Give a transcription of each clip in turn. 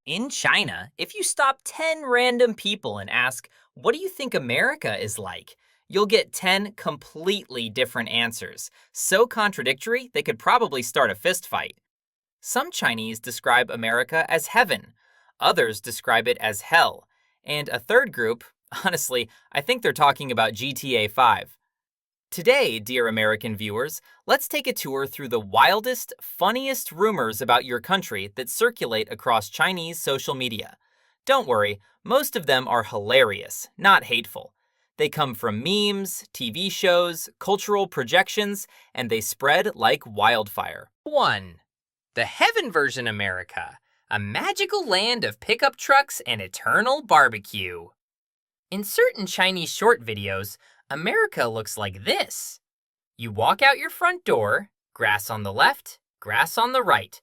In China, if you stop 10 random people and ask, "What do you think America is like?" you'll get 10 completely different answers, so contradictory they could probably start a fist fight. Some Chinese describe America as heaven, others describe it as hell, and a third group, honestly, I think they're talking about GTA 5. Today, dear American viewers, let's take a tour through the wildest, funniest rumors about your country that circulate across Chinese social media. Don't worry, most of them are hilarious, not hateful. They come from memes, TV shows, cultural projections, and they spread like wildfire. 1. The Heaven Version America, a magical land of pickup trucks and eternal barbecue. In certain Chinese short videos, America looks like this. You walk out your front door, grass on the left, grass on the right,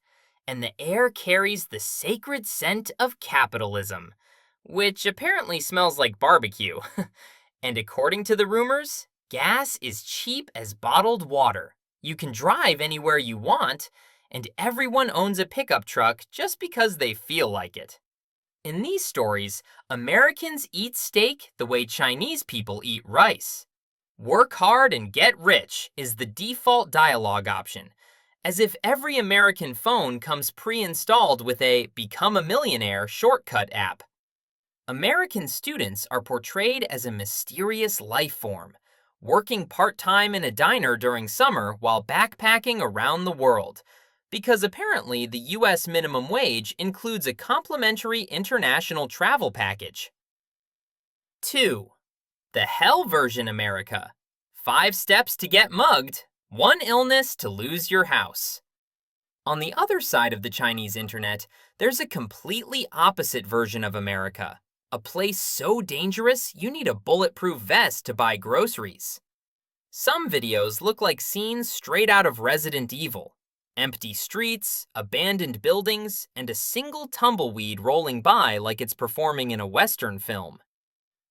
and the air carries the sacred scent of capitalism, which apparently smells like barbecue. And according to the rumors, gas is cheap as bottled water. You can drive anywhere you want, and everyone owns a pickup truck just because they feel like it. In these stories, Americans eat steak the way Chinese people eat rice. Work hard and get rich is the default dialogue option, as if every American phone comes pre-installed with a Become a Millionaire shortcut app. American students are portrayed as a mysterious life form, working part-time in a diner during summer while backpacking around the world, because apparently the US minimum wage includes a complimentary international travel package. 2. The Hell Version America. 5 steps to get mugged, 1 illness to lose your house. On the other side of the Chinese internet, there's a completely opposite version of America. A place so dangerous you need a bulletproof vest to buy groceries. Some videos look like scenes straight out of Resident Evil. Empty streets, abandoned buildings, and a single tumbleweed rolling by like it's performing in a Western film.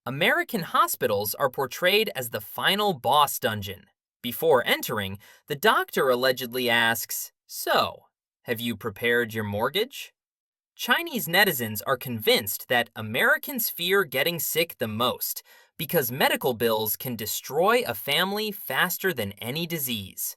American hospitals are portrayed as the final boss dungeon. Before entering, the doctor allegedly asks, "So, have you prepared your mortgage?" Chinese netizens are convinced that Americans fear getting sick the most because medical bills can destroy a family faster than any disease.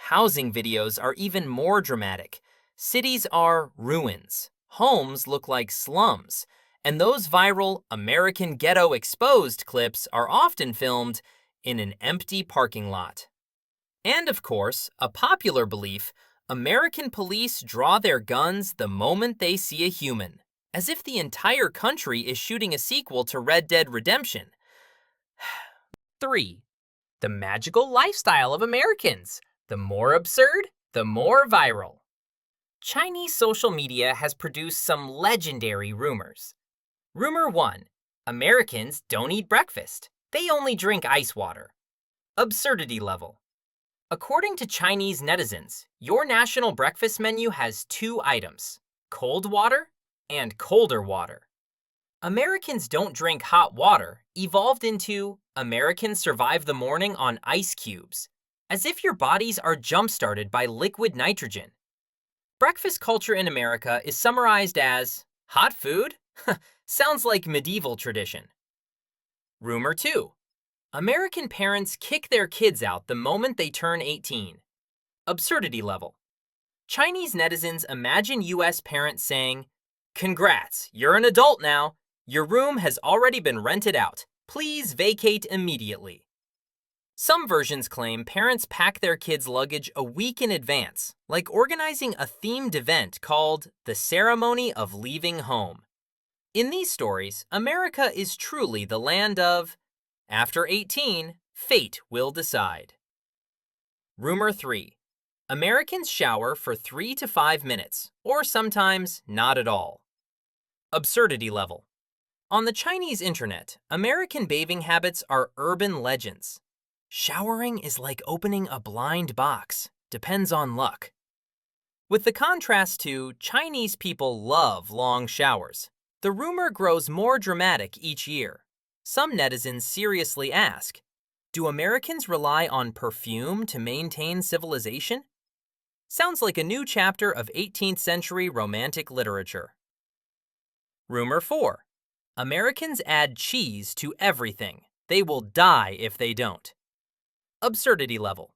Housing videos are even more dramatic. Cities are ruins. Homes look like slums. And those viral American Ghetto Exposed clips are often filmed in an empty parking lot. And of course, a popular belief, American police draw their guns the moment they see a human, as if the entire country is shooting a sequel to Red Dead Redemption. 3. The magical lifestyle of Americans. The more absurd, the more viral. Chinese social media has produced some legendary rumors. Rumor 1. Americans don't eat breakfast. They only drink ice water. Absurdity level. According to Chinese netizens, your national breakfast menu has 2 items, cold water and colder water. Americans don't drink hot water evolved into Americans survive the morning on ice cubes, as if your bodies are jump-started by liquid nitrogen. Breakfast culture in America is summarized as hot food? Sounds like medieval tradition. Rumor 2. American parents kick their kids out the moment they turn 18. Absurdity level. Chinese netizens imagine US parents saying, "Congrats, you're an adult now. Your room has already been rented out. Please vacate immediately." Some versions claim parents pack their kids' luggage a week in advance, like organizing a themed event called the Ceremony of Leaving Home. In these stories, America is truly the land of, after 18, fate will decide. Rumor 3. Americans shower for 3 to 5 minutes, or sometimes not at all. Absurdity level. On the Chinese internet, American bathing habits are urban legends. Showering is like opening a blind box. Depends on luck. With the contrast to Chinese people love long showers, the rumor grows more dramatic each year. Some netizens seriously ask, do Americans rely on perfume to maintain civilization? Sounds like a new chapter of 18th century romantic literature. Rumor 4. Americans add cheese to everything. They will die if they don't. Absurdity level.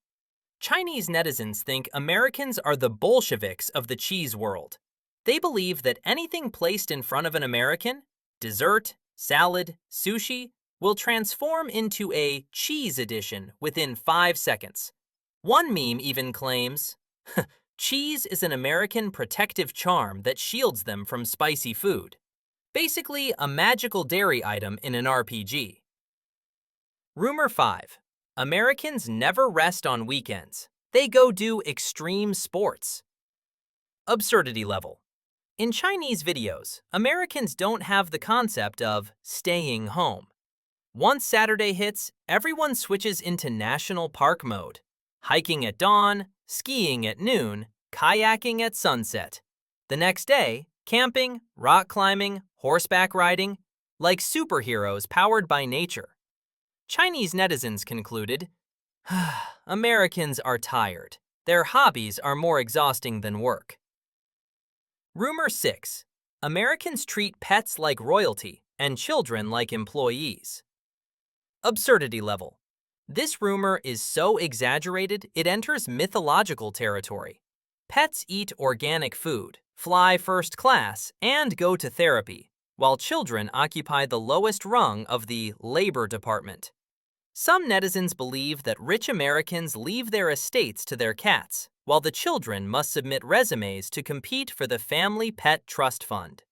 Chinese netizens think Americans are the Bolsheviks of the cheese world. They believe that anything placed in front of an American, dessert, salad, sushi, will transform into a cheese edition within 5 seconds. One meme even claims, cheese is an American protective charm that shields them from spicy food. Basically, a magical dairy item in an RPG. Rumor 5. Americans never rest on weekends. They go do extreme sports. Absurdity level. In Chinese videos, Americans don't have the concept of staying home. Once Saturday hits, everyone switches into national park mode. Hiking at dawn, skiing at noon, kayaking at sunset. The next day, camping, rock climbing, horseback riding, like superheroes powered by nature. Chinese netizens concluded, Americans are tired. Their hobbies are more exhausting than work. Rumor 6. Americans treat pets like royalty and children like employees. Absurdity level. This rumor is so exaggerated it enters mythological territory. Pets eat organic food, fly first class, and go to therapy, while children occupy the lowest rung of the labor department. Some netizens believe that rich Americans leave their estates to their cats, while the children must submit resumes to compete for the Family Pet Trust Fund.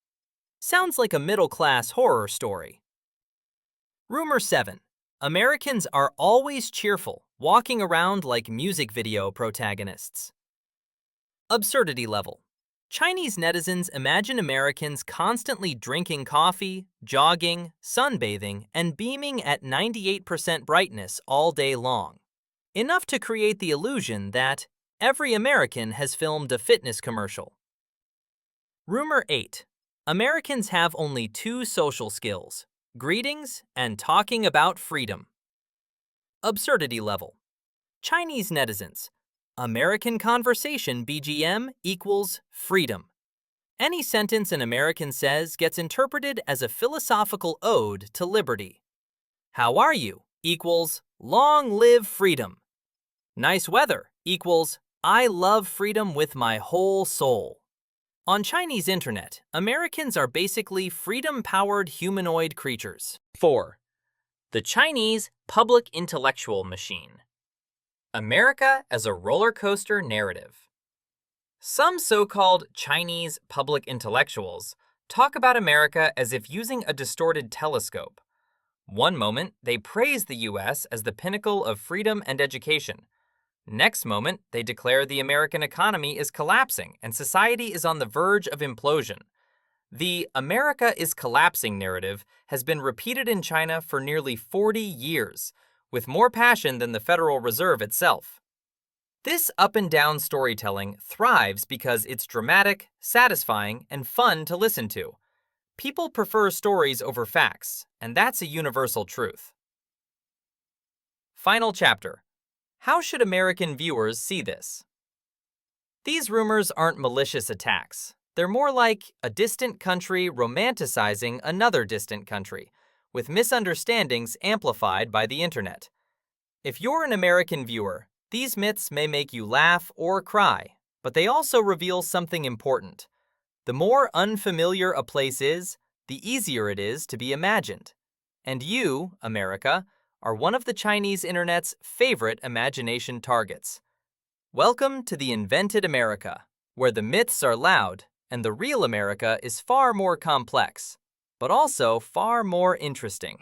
Sounds like a middle-class horror story. Rumor 7. Americans are always cheerful, walking around like music video protagonists. Absurdity level. Chinese netizens imagine Americans constantly drinking coffee, jogging, sunbathing, and beaming at 98% brightness all day long. Enough to create the illusion that every American has filmed a fitness commercial. Rumor 8. Americans have only 2 social skills: greetings and talking about freedom. Absurdity level. Chinese netizens. American conversation BGM equals freedom. Any sentence an American says gets interpreted as a philosophical ode to liberty. How are you equals long live freedom. Nice weather equals I love freedom with my whole soul. On Chinese internet, Americans are basically freedom-powered humanoid creatures. 4. The Chinese public intellectual machine. America as a roller coaster narrative. Some so-called Chinese public intellectuals talk about America as if using a distorted telescope. One moment, they praise the U.S. as the pinnacle of freedom and education. Next moment, they declare the American economy is collapsing and society is on the verge of implosion. The America is collapsing narrative has been repeated in China for nearly 40 years, with more passion than the Federal Reserve itself. This up-and-down storytelling thrives because it's dramatic, satisfying, and fun to listen to. People prefer stories over facts, and that's a universal truth. Final chapter. How should American viewers see this? These rumors aren't malicious attacks. They're more like a distant country romanticizing another distant country, with misunderstandings amplified by the internet. If you're an American viewer, these myths may make you laugh or cry, but they also reveal something important. The more unfamiliar a place is, the easier it is to be imagined. And you, America, are one of the Chinese internet's favorite imagination targets. Welcome to the invented America, where the myths are loud and the real America is far more complex, but also far more interesting.